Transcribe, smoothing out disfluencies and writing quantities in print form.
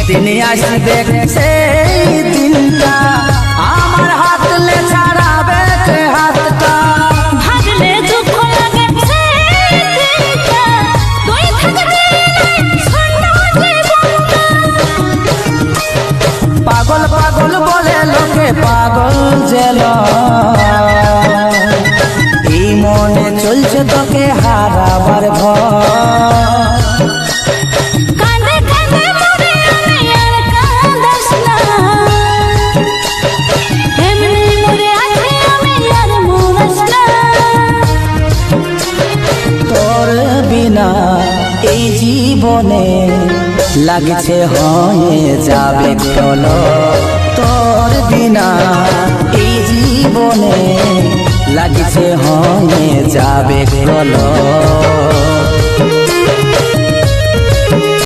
একদিন আসবে সেই দিনটা, আমার হাতলে ছাড়াবে কে হাতটা। ভাবলে দুঃখ লাগে সেই দিনটা, তুই থাকবি না জীবনটা। পাগল পাগল বলে লোকে পাগল জেল, এই মনে চলছে তোকে হারাবার ভয়। কাঁদে কাঁদে মরে আমি আর কাঁদাস না, এমনি মরে আছি আমি আর মরাস না। তোর বিনা এই জীবনে লাগছে হয়ে যাবে কলো, তোর বিনা এই জীবনে লাগছে হয়ে যাবে কলো।